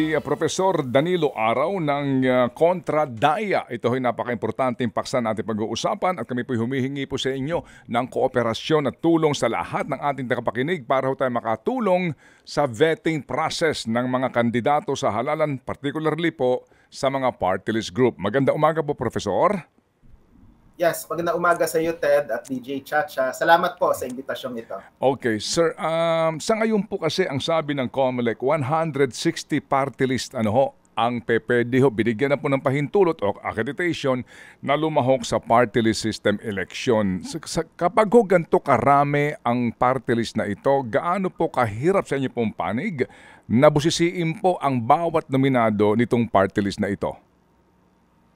Profesor Danilo Araw ng Kontra Daya. Ito ay napaka-importanteng paksa na ating pag-uusapan at kami po humihingi po sa inyo ng kooperasyon at tulong sa lahat ng ating tagapakinig para tayo makatulong sa vetting process ng mga kandidato sa halalan, particularly po sa mga party list group. Magandang umaga po, Profesor. Yes, magandang umaga sa iyo, Ted at DJ Chacha. Salamat po sa imbitasyong ito. Okay, sir. Sa ngayon po kasi ang sabi ng COMELEC, 160 party list ang PPD binigyan na po ng pahintulot o accreditation na lumahok sa party list system election. Kapag ganito karami ang party list na ito, gaano po kahirap sa inyo pong panig na busisiin po ang bawat nominado nitong party list na ito?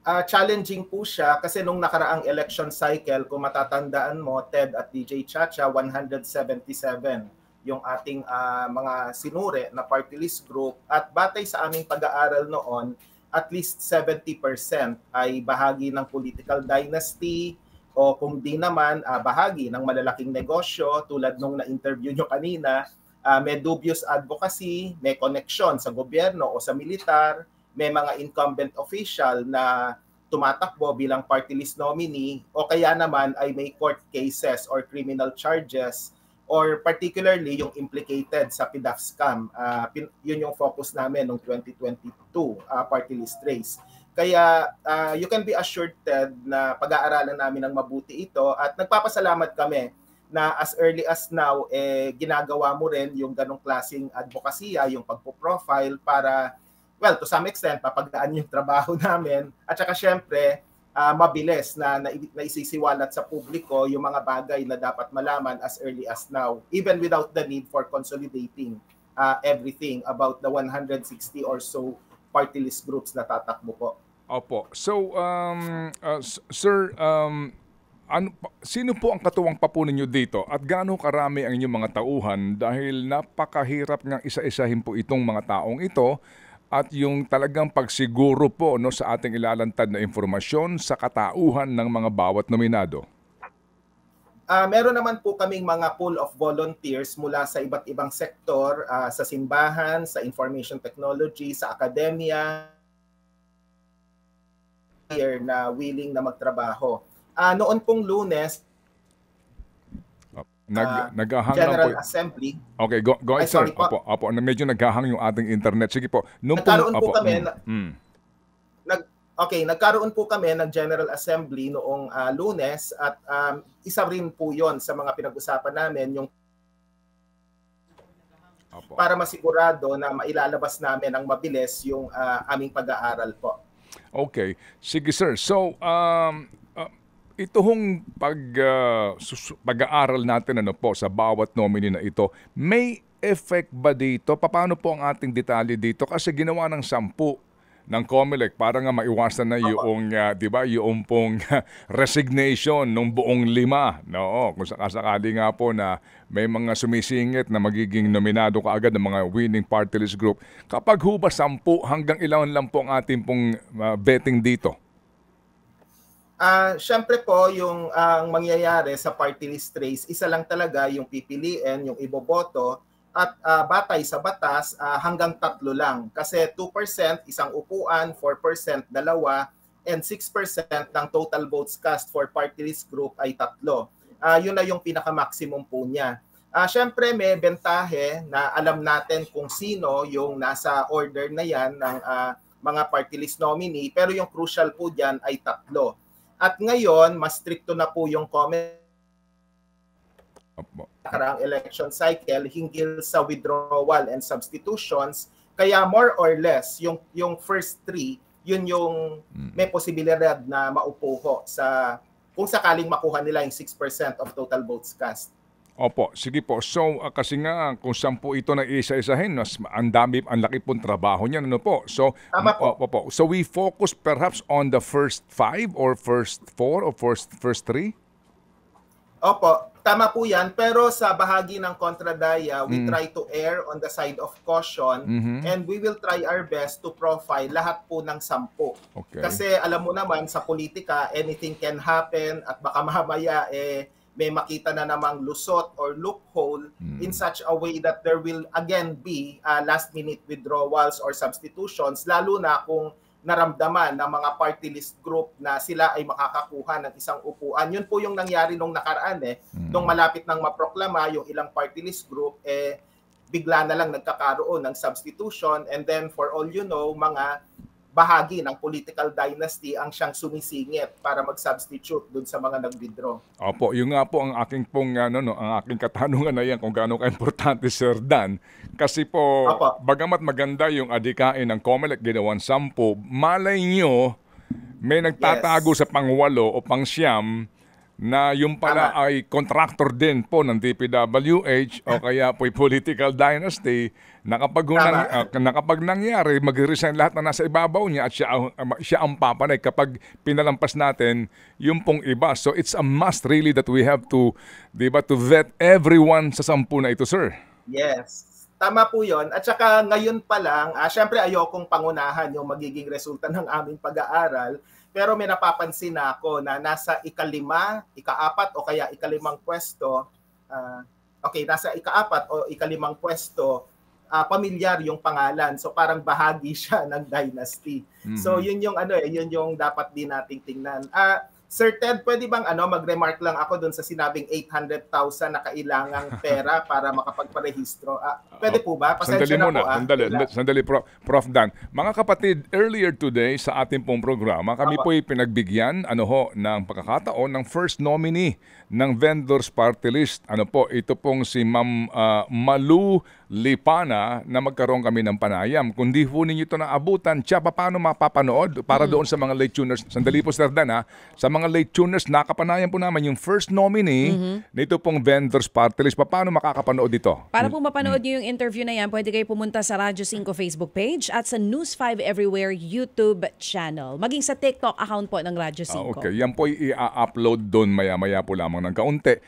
Challenging po siya kasi nung nakaraang election cycle, kung matatandaan mo, Ted at DJ Chacha, 177 yung ating mga sinure na party list group at batay sa aming pag-aaral noon, at least 70% ay bahagi ng political dynasty o kung di naman bahagi ng malalaking negosyo tulad nung na-interview nyo kanina, may dubious advocacy, may connection sa gobyerno o sa militar, may mga incumbent official na tumatakbo bilang party list nominee o kaya naman ay may court cases or criminal charges or particularly yung implicated sa PDAF scam. Yun yung focus namin noong 2022 party list race. Kaya you can be assured, Ted, na pag-aaralan namin ng mabuti ito at nagpapasalamat kami na as early as now, ginagawa mo rin yung ganong klaseng advokasya, yung pagpo-profile para to some extent, papagaan yung trabaho namin. At saka syempre, mabilis na isisiwalat sa publiko yung mga bagay na dapat malaman as early as now, even without the need for consolidating everything about the 160 or so party list groups na tatakbo po. Opo. So, sir, sino po ang katuwang papo ninyo dito at gaano karami ang inyong mga tauhan dahil napakahirap nga isa-isahin po itong mga taong ito at yung talagang pagsiguro po sa ating ilalantad na informasyon sa katauhan ng mga bawat nominado? Meron naman po kaming mga pool of volunteers mula sa iba't ibang sektor, sa simbahan, sa information technology, sa akademya, na willing na magtrabaho. Noon pong Lunes, General Assembly. Okay, go ahead, sir. Opo, medyo naghahang yung ating internet. Sige po. Nagkaroon po kami ng General Assembly noong Lunes at isa rin po yon sa mga pinag-usapan namin yung para masigurado na mailalabas namin ang mabilis yung aming pag-aaral po. Okay. Sige, sir. So, ito hong pag-aaral natin po sa bawat nominee na ito, may effect ba dito? Paano po ang ating detalye dito? Kasi ginawa ng 10 ng COMELEC para nga maiwasan na yung, yung pong resignation ng buong 5. No, kung sakasakali nga po na may mga sumisingit na magiging nominado kaagad ng mga winning party list group. Kapag ba 10 hanggang ilan lang po ang ating pong betting dito? Siyempre po, yung ang mangyayari sa party list race, isa lang talaga yung pipiliin, yung iboboto, at batay sa batas, hanggang 3 lang. Kasi 2% isang upuan, 4% dalawa, and 6% ng total votes cast for party list group ay 3. Yun na yung pinaka-maximum po niya. Siyempre may bentahe na alam natin kung sino yung nasa order na yan ng mga party list nominee, pero yung crucial po dyan ay 3. At ngayon, mas stricto na po yung comment karang election cycle hinggil sa withdrawal and substitutions. Kaya more or less, yung first 3, yun yung may posibilidad na maupo sa kung sakaling makuha nila yung 6% of total votes cast. Opo, sige po. So, kasi nga, kung 10 ito na isa-isahin, ang laki pong trabaho niyan, po? So, So, we focus perhaps on the first 5 or first 4 or first 3? Opo, tama po yan. Pero sa bahagi ng Kontra Daya, we try to err on the side of caution and we will try our best to profile lahat po ng 10. Okay. Kasi alam mo naman, sa politika, anything can happen at baka mamaya may makita na namang lusot or loophole in such a way that there will again be last-minute withdrawals or substitutions, lalo na kung naramdaman ng mga party list group na sila ay makakakuha ng isang upuan. Yun po yung nangyari nung nakaraan nung malapit nang maproklama yung ilang party list group, bigla na lang nagkakaroon ng substitution, and then for all you know, mga bahagi ng political dynasty ang siyang sumisingit para mag-substitute dun sa mga nag-withdraw. Opo, yung nga po ang aking pong ang aking katanungan na yan kung gaano ka-importante, Sir Dan. Kasi po, bagamat maganda yung adikain ng COMELEC ginawan 10, malay nyo may nagtatago sa pang-8 o pang-9 na yung pala ay contractor din po ng DPWH o kaya po'y political dynasty na kapag nangyari, mag-resign lahat na nasa ibabaw niya at siya ang papanay kapag pinalampas natin yung pong iba. So it's a must really that we have to, diba, to vet everyone sa 10 na ito, sir. Yes. Tama po yun. At saka ngayon pa lang, syempre ayokong pangunahan yung magiging resulta ng aming pag-aaral. Pero may napapansin na ako na nasa ika-5, ika-4 o kaya ika-5 pwesto, nasa ika-4 o ika-5 pwesto, pamilyar yung pangalan. So parang bahagi siya ng dynasty. So yun yung yun yung dapat din nating tingnan. Sir Ted, pwede bang mag-remark lang ako doon sa sinabing 800,000 na kailangang pera para makapagparehistro? Pwede po ba? Pasensya na po. Sandali, Prof. Dan. Mga kapatid, earlier today sa ating pong programa, kami po'y pinagbigyan ng pagkakataon ng first nominee ng Vendors Party List. Ito pong si Ma'am Malu Lipana na magkaroon kami ng panayam. Kung di po ninyo ito naabutan, paano mapapanood para doon sa mga late tuners? Sandali po, Sir Dan, sa mga late tuners, nakapanayam po naman yung first nominee nito pong Vendors Party List. Paano makakapanood ito? Para po mapanood nyo yung interview na yan, pwede kayo pumunta sa Radyo 5 Facebook page at sa News 5 Everywhere YouTube channel. Maging sa TikTok account po ng Radyo 5. Okay, yan po i-upload doon maya-maya po lamang ng kaunti.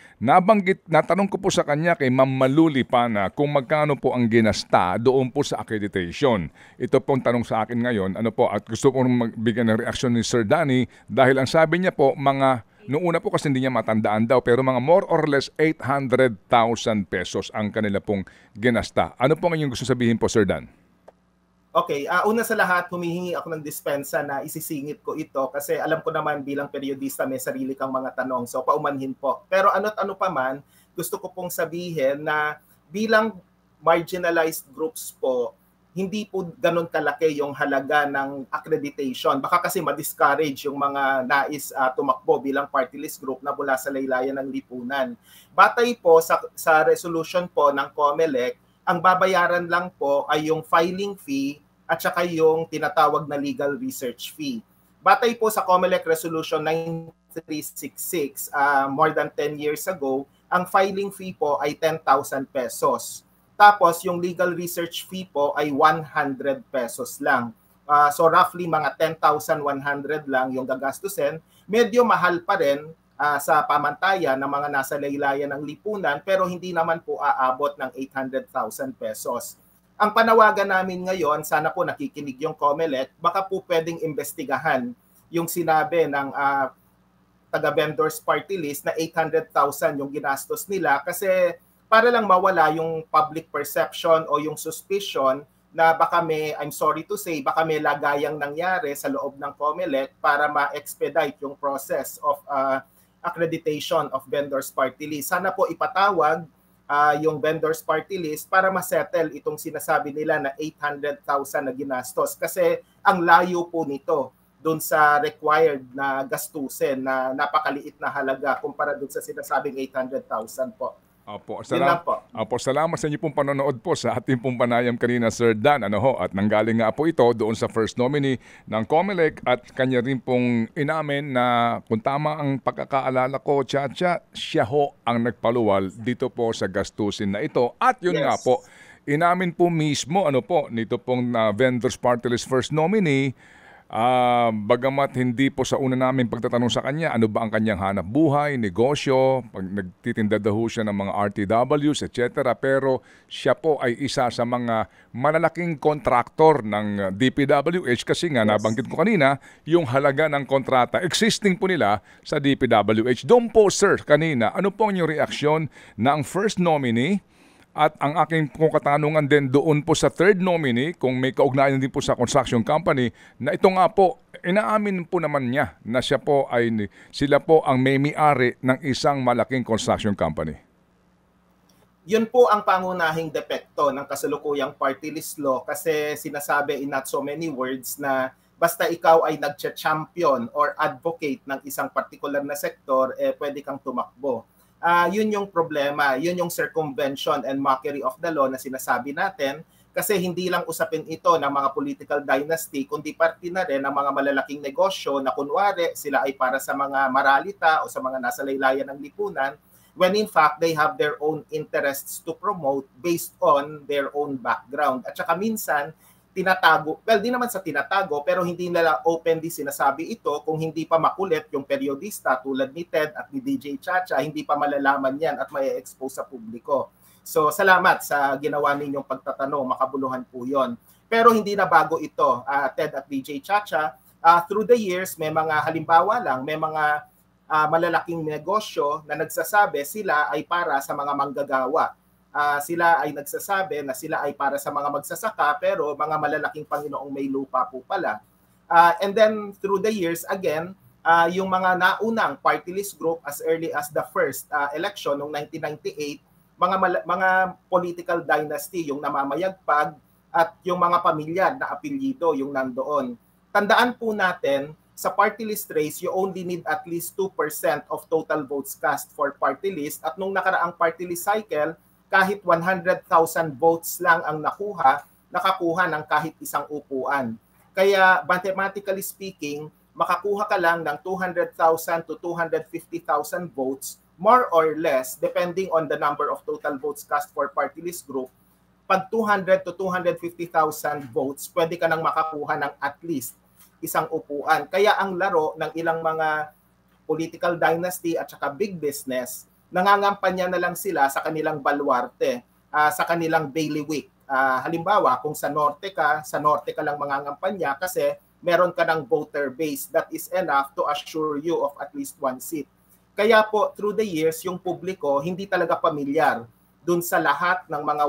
Natanong ko po sa kanya kay Ma'am Malu Lipana kung magkano po ang ginasta doon po sa accreditation. Ito pong tanong sa akin ngayon, at gusto ko magbigyan ng reaksyon ni Sir Danny dahil ang sabi niya po, noong una po kasi hindi niya matandaan daw, pero mga more or less 800,000 pesos ang kanila pong ginasta. Ano po ang inyong gusto sabihin po, Sir Dan? Okay, una sa lahat, humihingi ako ng dispensa na isisingit ko ito kasi alam ko naman bilang periodista may sarili kang mga tanong. So paumanhin po. Pero ano't ano pa man, gusto ko pong sabihin na bilang marginalized groups po, hindi po ganun kalaki yung halaga ng accreditation. Baka kasi ma-discourage yung mga nais tumakbo bilang party list group na mula sa laylayan ng lipunan. Batay po sa resolution po ng COMELEC, ang babayaran lang po ay yung filing fee at saka yung tinatawag na legal research fee. Batay po sa COMELEC Resolution 9366, more than 10 years ago, ang filing fee po ay 10,000 pesos. Tapos yung legal research fee po ay 100 pesos lang. So roughly mga 10,100 lang yung gagastusin. Medyo mahal pa rin sa pamantayan ng mga nasa laylayan ng lipunan pero hindi naman po aabot ng 800,000 pesos. Ang panawagan namin ngayon, sana po nakikinig yung COMELEC, baka po pwedeng investigahan yung sinabi ng taga-vendors party list na 800,000 yung ginastos nila kasi para lang mawala yung public perception o yung suspicion na baka I'm sorry to say, baka may lagayang nangyari sa loob ng COMELEC para ma-expedite yung process of accreditation of vendors party list. Sana po ipatawag yung vendors party list para ma-settle itong sinasabi nila na 800,000 na ginastos kasi ang layo po nito doon sa required na gastusin na napakaliit na halaga kumpara doon sa sinasabing 800,000 po. Salamat sa inyo pong panonood po sa ating pong panayam kanina, Sir Dan. At nanggaling nga po ito doon sa first nominee ng COMELEC at kanya rin pong inamin na kung tama ang pagkakaalala ko, siya ho ang nagpaluwal dito po sa gastusin na ito. At yun nga po, inamin po mismo nito pong Vendors Party List first nominee Bagamat hindi po sa una namin pagtatanong sa kanya, ano ba ang kanyang hanap buhay, negosyo, pag nagtitinda daw siya ng mga RTWs, etc. Pero siya po ay isa sa mga malalaking kontraktor ng DPWH kasi nga nabanggit ko kanina, yung halaga ng kontrata existing po nila sa DPWH. Doon po sir, kanina, ano po ang inyong reaksyon na ang first nominee at ang aking pong katanungan din doon po sa third nominee, kung may kaugnayan din po sa construction company, na ito nga po, inaamin po naman niya na sila po ang may-ari ng isang malaking construction company. Yun po ang pangunahing depekto ng kasalukuyang party list law kasi sinasabi in not so many words na basta ikaw ay nag-champion or advocate ng isang particular na sektor, pwede kang tumakbo. Yun yung problema, yun yung circumvention and mockery of the law na sinasabi natin kasi hindi lang usapin ito ng mga political dynasty kundi parte na rin ng mga malalaking negosyo na kunwari sila ay para sa mga maralita o sa mga nasa laylayan ng lipunan when in fact they have their own interests to promote based on their own background. At saka minsan tinatago, well, di naman sa tinatago, pero hindi nila openly sinasabi ito kung hindi pa makulit yung periodista tulad ni Ted at ni DJ Chacha, hindi pa malalaman yan at may expose sa publiko. So, salamat sa ginawa ninyong pagtatanong, makabuluhan po yon. Pero hindi na bago ito, Ted at DJ Chacha. Through the years, may mga halimbawa lang, may mga malalaking negosyo na nagsasabi sila ay para sa mga manggagawa. Sila ay nagsasabi na sila ay para sa mga magsasaka pero mga malalaking Panginoong may lupa po pala. And then through the years, again, yung mga naunang party list group as early as the first election noong 1998, mga political dynasty yung namamayagpag at yung mga pamilyar na apelyido yung nandoon. Tandaan po natin, sa party list race, you only need at least 2% of total votes cast for party list at nung nakaraang party list cycle, kahit 100,000 votes lang ang nakakuha ng kahit isang upuan. Kaya mathematically speaking, makakuha ka lang ng 200,000 to 250,000 votes, more or less, depending on the number of total votes cast for party list group. Pag 200 to 250,000 votes, pwede ka nang makakuha ng at least isang upuan. Kaya ang laro ng ilang mga political dynasty at saka big business, nangangampanya na lang sila sa kanilang baluarte, sa kanilang bailiwick. Halimbawa, kung sa norte ka lang mangangampanya kasi meron ka ng voter base that is enough to assure you of at least one seat. Kaya po, through the years, yung publiko hindi talaga pamilyar dun sa lahat ng mga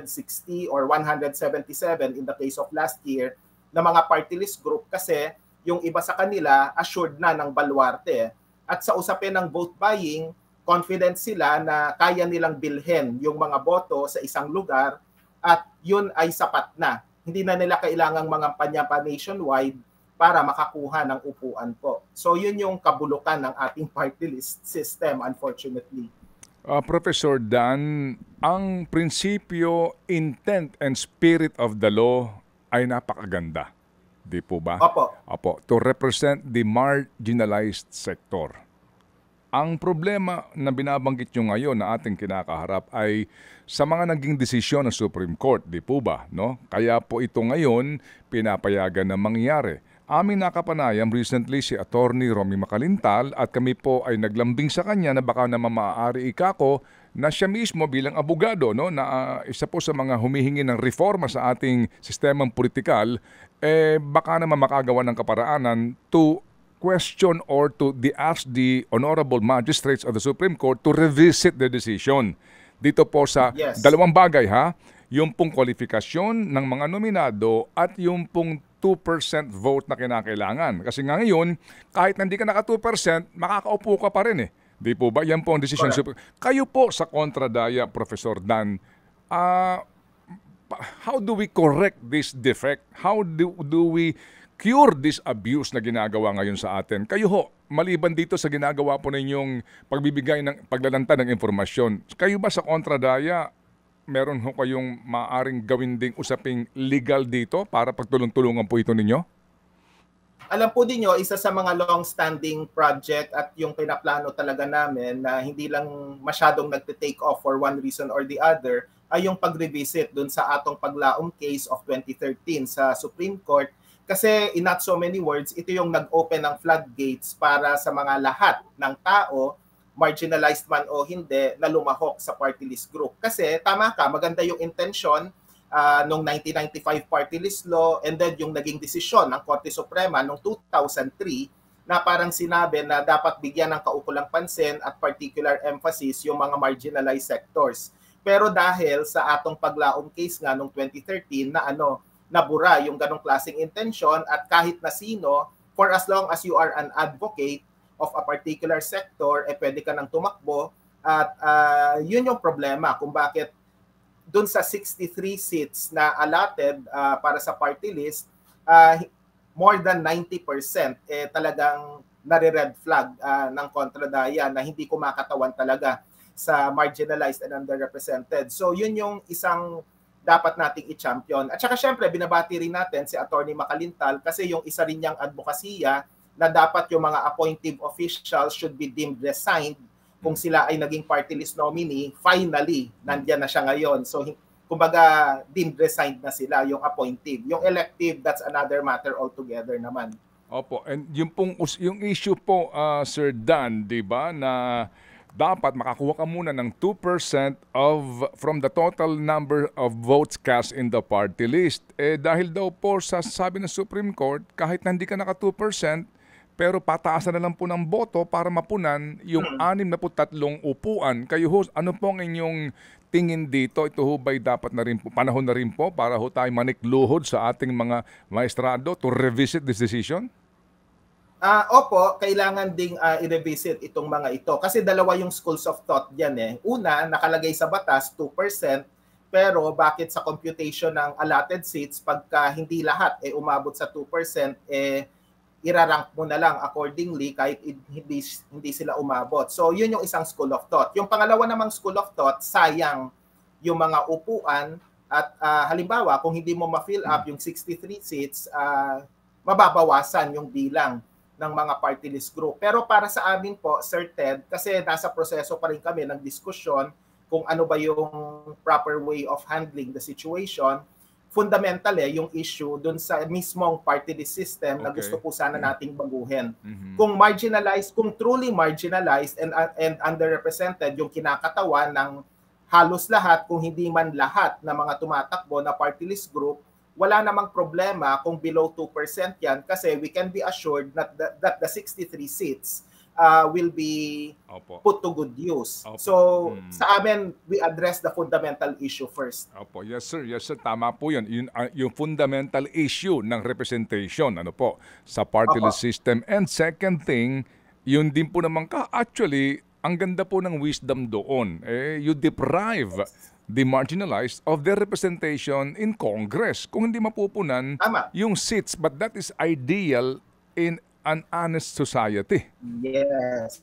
160 or 177 in the case of last year na mga party list group kasi yung iba sa kanila assured na ng baluarte. At sa usapin ng vote buying, confident sila na kaya nilang bilhin yung mga boto sa isang lugar at yun ay sapat na. Hindi na nila kailangang mangampanya pa nationwide para makakuha ng upuan po. So yun yung kabulukan ng ating party list system, unfortunately. Professor Dan, ang prinsipyo, intent and spirit of the law ay napakaganda. Di po ba? Opo. To represent the marginalized sector. Ang problema na binabanggit nyo ngayon na ating kinakaharap ay sa mga naging desisyon ng Supreme Court, di po ba? No? Kaya po ito ngayon pinapayagan na mangyari. Aming nakapanayam recently si Attorney Romy Macalintal at kami po ay naglambing sa kanya na baka naman maaari ikako na siya mismo bilang abogado, no, na isa po sa mga humihingi ng reforma sa ating sistemang politikal, baka naman makagawa ng kaparaanan to question or to ask the honorable magistrates of the Supreme Court to revisit the decision. Dito po sa dalawang bagay yung pong kwalifikasyon ng mga nominado at yung pong 2% vote na kinakailangan. Kasi nga ngayon, kahit hindi ka naka 2%, makakaupo ka pa rin . Di po ba? Yan po ang decision. Kayo po sa kontradaya, Professor Dan, how do we correct this defect? How do we cure this abuse na ginagawa ngayon sa atin? Kayo ho, maliban dito sa ginagawa po ninyong pagbibigay ng paglalanta ng informasyon, kayo ba sa kontradaya, meron ho kayong maaring gawin ding usaping legal dito para pagtulong-tulungan po ito ninyo? Alam po din nyo, isa sa mga long-standing project at yung pinaplano talaga namin na hindi lang masyadong nagte-take off for one reason or the other ay yung pag-revisit dun sa atong paglaom case of 2013 sa Supreme Court Kasi in not so many words, ito yung nag-open ng floodgates para sa mga lahat ng tao, marginalized man o hindi, na lumahok sa party list group. Kasi tama ka, maganda yung intention nung 1995 party list law, and then yung naging desisyon ng Korte Suprema nung 2003 na parang sinabi na dapat bigyan ng kaukulang pansin at particular emphasis yung mga marginalized sectors. Pero dahil sa atong paglaom case nga nung 2013 na nabura yung ganong klaseng intention, at kahit na sino, for as long as you are an advocate of a particular sector, pwede ka nang tumakbo. At yun yung problema kung bakit dun sa 63 seats na allotted para sa party list, more than 90% talagang nare-red flag ng kontradaya na hindi kumakatawan talaga sa marginalized and underrepresented. So yun yung isang dapat nating i-champion. At saka syempre, binabati rin natin si Attorney Makalintal kasi yung isa rin niyang advokasya na dapat yung mga appointive officials should be deemed resigned kung sila ay naging party list nominee. Finally, nandiyan na siya ngayon. So kumbaga, deemed resigned na sila, yung appointive. Yung elective, that's another matter altogether naman. Opo, and yung issue po, Sir Dan, di ba, na dapat makakuha ka muna ng 2% from the total number of votes cast in the party list. Dahil daw po sa sabi ng Supreme Court, kahit na hindi ka naka 2%, pero pataasan na lang po ng boto para mapunan yung 63 upuan. Kayo ho, ano po ang inyong tingin dito? Ito ho ba'y dapat na rin po, panahon na rin po para ho tayo manikluhod sa ating mga maestrado to revisit this decision? Opo, kailangan ding i-revisit itong mga ito. Kasi dalawa yung schools of thought dyan . Una, nakalagay sa batas 2%, pero bakit sa computation ng allotted seats, pagka hindi lahat umabot sa 2%, irarank mo na lang accordingly kahit hindi sila umabot. So yun yung isang school of thought. Yung pangalawa namang school of thought, sayang yung mga upuan at halimbawa kung hindi mo ma-fill up yung 63 seats, mababawasan yung bilang ng mga party list group. Pero para sa amin po, Sir Ted, kasi nasa proseso pa rin kami ng diskusyon kung ano ba yung proper way of handling the situation, fundamental yung issue dun sa mismong party list system na gusto po sana nating baguhin. Kung marginalized, kung truly marginalized and underrepresented yung kinakatawan ng halos lahat, kung hindi man lahat na mga tumatakbo na party list group, wala namang problema kung below 2% yan kasi we can be assured that the 63 seats will be put to good use. So, sa amin, we address the fundamental issue first. Yes, sir. Yes, sir. Tama po yun. Yung fundamental issue ng representation sa party list system. And second thing, yun din po naman actually, ang ganda po ng wisdom doon. You deprive the marginalized of their representation in Congress. Kung hindi mapupunan yung seats, but that is ideal in an honest society. Yes.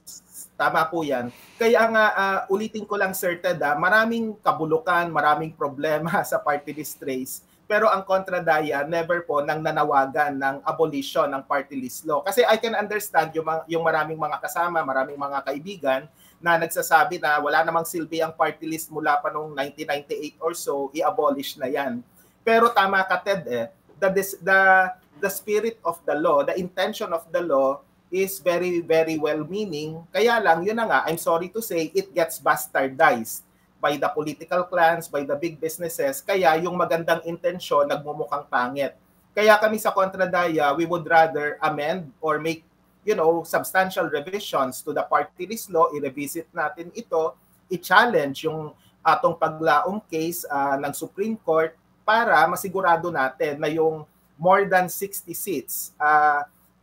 Tama po yan. Kaya nga, ulitin ko lang, Sir Ted, maraming kabulukan, maraming problema sa party list race. Pero ang kontradaya, never po nang nanawagan ng abolition ng party list law. Kasi I can understand yung maraming mga kasama, maraming mga kaibigan na nagsasabi na wala namang silbi ang party list mula pa noong 1998 or so, i-abolish na yan. Pero tama ka, Ted, the spirit of the law, the intention of the law is very, very well-meaning. Kaya lang, yun na nga, I'm sorry to say, it gets bastardized by the political clans, by the big businesses. Kaya yung magandang intensyon, nagmumukhang pangit. Kaya kami sa Kontradaya, we would rather amend or make, substantial revisions to the party list law, i-revisit natin ito, i-challenge yung atong paglaom case ng Supreme Court para masigurado natin na yung more than 60 seats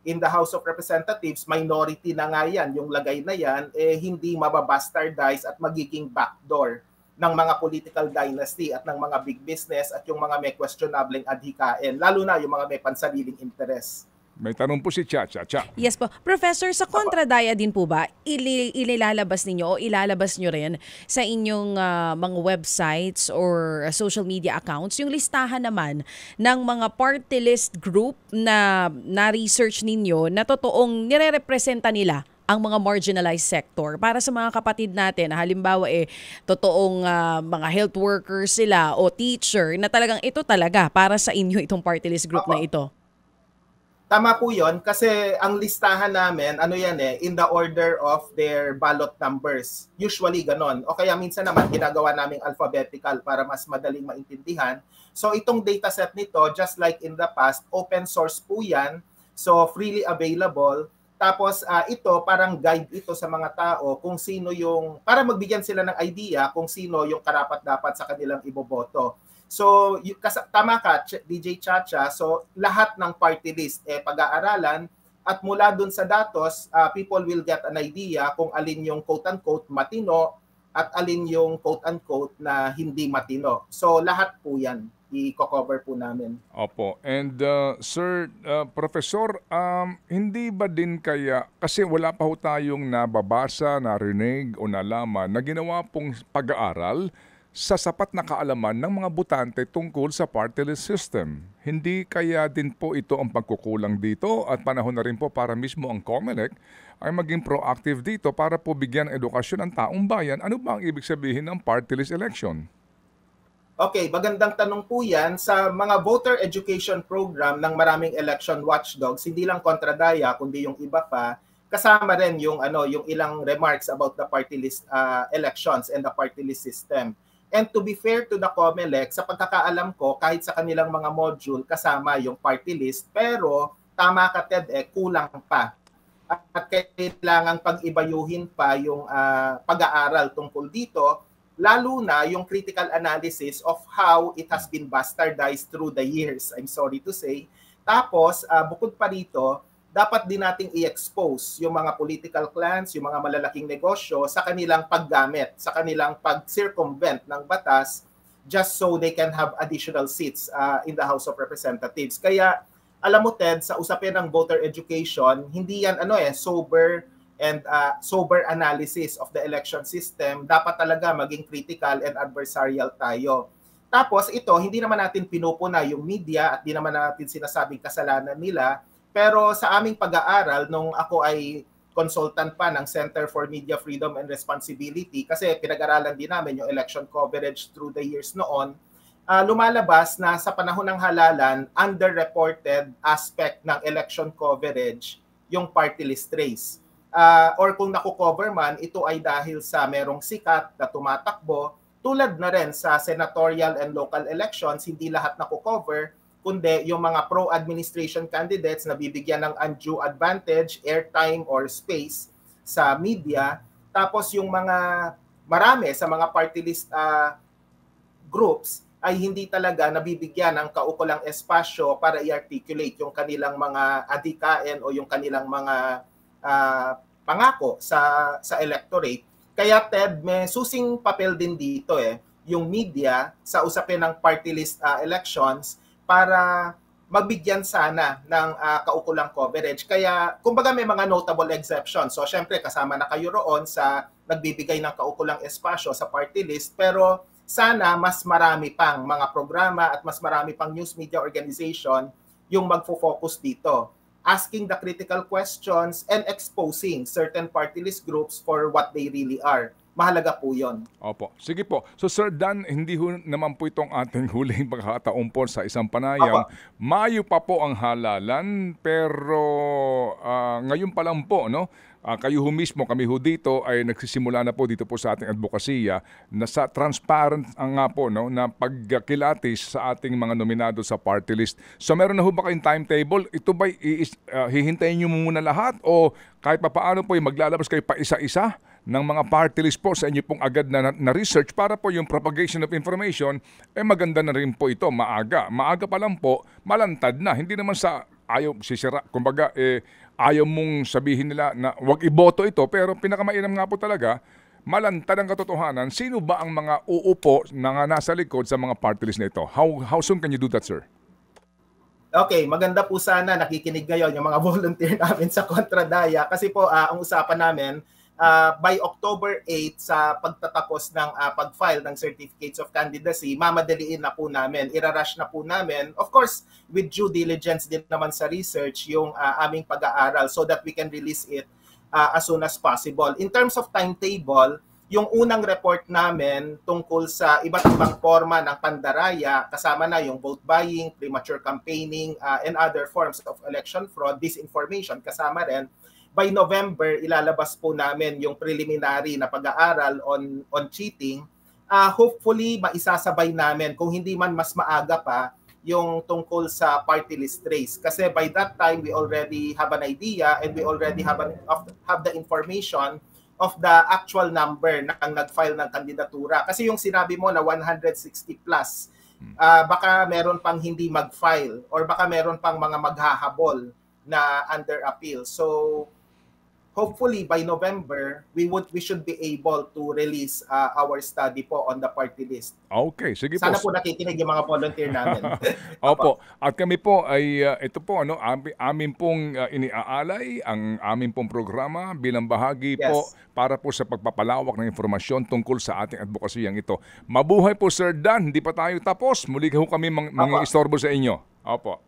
in the House of Representatives, minority na nga yan, yung lagay na yan, hindi mababastardize at magiging backdoor ng mga political dynasty at ng mga big business at yung mga may questionableng adhikain, lalo na yung mga may pansariling interest. May tanong po si Chacha. Yes po. Professor, sa Kontradaya din po ba, ilalabas ninyo o ilalabas nyo rin sa inyong mga websites or social media accounts yung listahan naman ng mga party list group na na-research ninyo na totoong nire-representa nila ang mga marginalized sector para sa mga kapatid natin, halimbawa totoong mga health workers sila o teacher na talagang ito talaga para sa inyo itong party list group na ito? Tama po yun kasi ang listahan namin, ano yan in the order of their ballot numbers. Usually ganon. O kaya minsan naman ginagawa naming alphabetical para mas madaling maintindihan. So itong dataset nito, just like in the past, open source po yan. So freely available. Tapos ito parang guide ito sa mga tao kung sino yung, para magbigyan sila ng idea kung sino yung karapat-dapat sa kanilang iboboto. So, tama ka, DJ Chacha. So, lahat ng party list pag-aaralan at mula dun sa datos, people will get an idea kung alin yung quote-unquote matino at alin yung quote-unquote na hindi matino. So, lahat po yan i-cover po namin. Opo. And Sir, Professor, hindi ba din kaya, kasi wala pa ho tayong nababasa, narinig o nalaman na ginawa pong pag-aaral sa sapat na kaalaman ng mga botante tungkol sa party list system. Hindi kaya din po ito ang pagkukulang dito at panahon na rin po para mismo ang COMELEC ay maging proactive dito para po bigyan edukasyon ang taong bayan. Ano ba ang ibig sabihin ng party list election? Okay, magandang tanong po yan. Sa mga voter education program ng maraming election watchdogs, hindi lang Kontradaya kundi yung iba pa, kasama rin yung ilang remarks about the party list elections and the party list system. And to be fair to the COMELEC, sa pagkakaalam ko, kahit sa kanilang mga module, kasama yung party list, pero tama ka Ted, kulang pa. At kailangan pag-ibayuhin pa yung pag-aaral tungkol dito, lalo na yung critical analysis of how it has been bastardized through the years, I'm sorry to say. Tapos, bukod pa rito, dapat din nating i-expose yung mga political clans, yung mga malalaking negosyo sa kanilang paggamit, sa kanilang pag-circumvent ng batas just so they can have additional seats in the House of Representatives. Kaya, alam mo Ted, sa usapin ng voter education, hindi yan sober and sober analysis of the election system. Dapat talaga maging critical and adversarial tayo. Tapos ito, hindi naman natin pinupuna yung media at di naman natin sinasabing kasalanan nila. Pero sa aming pag-aaral, nung ako ay consultant pa ng Center for Media Freedom and Responsibility, kasi pinag-aralan din namin yung election coverage through the years noon, lumalabas na sa panahon ng halalan, underreported aspect ng election coverage yung party list race. Or kung naku-cover man, ito ay dahil sa merong sikat na tumatakbo, tulad na rin sa senatorial and local elections, hindi lahat naku-cover, kundi yung mga pro-administration candidates na bibigyan ng undue advantage, airtime, or space sa media. Tapos yung marami sa mga party list groups ay hindi talaga nabibigyan ng kaukulang espasyo para i-articulate yung kanilang mga adhikain o yung kanilang mga pangako sa electorate. Kaya Ted, may susing papel din dito yung media sa usapin ng party list elections para magbigyan sana ng kaukulang coverage. Kaya, kumbaga may mga notable exceptions. So, syempre, kasama na kayo roon sa nagbibigay ng kaukulang espasyo sa party list. Pero, sana mas marami pang mga programa at mas marami pang news media organization yung magfo-focus dito. Asking the critical questions and exposing certain party list groups for what they really are. Mahalaga po yun. Opo. Sige po. So Sir Dan, hindi naman po itong ating huling pagkakataon po sa isang panayam. Opo. Mayo pa po ang halalan, pero ngayon pa lang po, no? Kayo mismo, kami dito ay nagsisimula na po dito po sa ating advokasya na sa transparent nga po, no, na pagkilatis sa ating mga nominado sa party list. So meron na ho ba kayong timetable? Ito ba hihintayin nyo muna lahat o kahit pa paano po maglalabas kayo pa isa-isa ng mga party list po sa inyo pong agad na research para po yung propagation of information maganda na rin po ito, maaga. Maaga pa lang po, malantad na. Hindi naman sa ayaw sisira, kumbaga ayaw mong sabihin nila na wag iboto ito, pero pinakamainam nga po talaga, malantad ang katotohanan, sino ba ang mga uupo na nasa likod sa mga party list na ito? How soon can you do that, sir? Okay, maganda po sana nakikinig ngayon yung mga volunteer namin sa Kontradaya kasi po ang usapan namin by October 8 sa pagtatapos ng pag-file ng certificates of candidacy, mamadaliin na po namin, irarush na po namin. Of course, with due diligence din naman sa research yung aming pag-aaral so that we can release it as soon as possible. In terms of timetable, yung unang report namin tungkol sa iba't ibang forma ng pandaraya, kasama na yung vote buying, premature campaigning, and other forms of election fraud, disinformation, kasama rin. By November, ilalabas po namin yung preliminary na pag-aaral on cheating. Hopefully, maisasabay namin, kung hindi man mas maaga pa, yung tungkol sa party list race. Kasi by that time, we already have an idea and we already have the information of the actual number ng nag-file ng kandidatura. Kasi yung sinabi mo na 160 plus, baka meron pang hindi mag-file or baka meron pang mga maghahabol na under appeal. So hopefully by November, we should be able to release our study po on the party list. Okay, sige Sana po. po nakikinig yung mga volunteer namin. Opo. At kami po ay ito po amin pong iniaalay ang amin pong programa bilang bahagi po para po sa pagpapalawak ng informasyon tungkol sa ating advokasiyang ito. Mabuhay po Sir Dan, hindi pa tayo tapos. Muli ho kami mga istorbo sa inyo. Opo.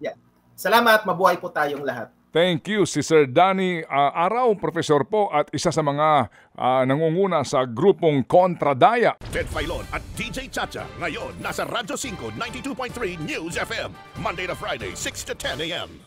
Yeah. Salamat, mabuhay po tayong lahat. Thank you, si Sir Danny Araw, profesor po at isa sa mga nangunguna sa grupong Kontradaya. Ted Filon at DJ Chacha. Ngayon, nasa Radyo 5, 92.3 News FM. Monday to Friday, 6 to 10 a.m.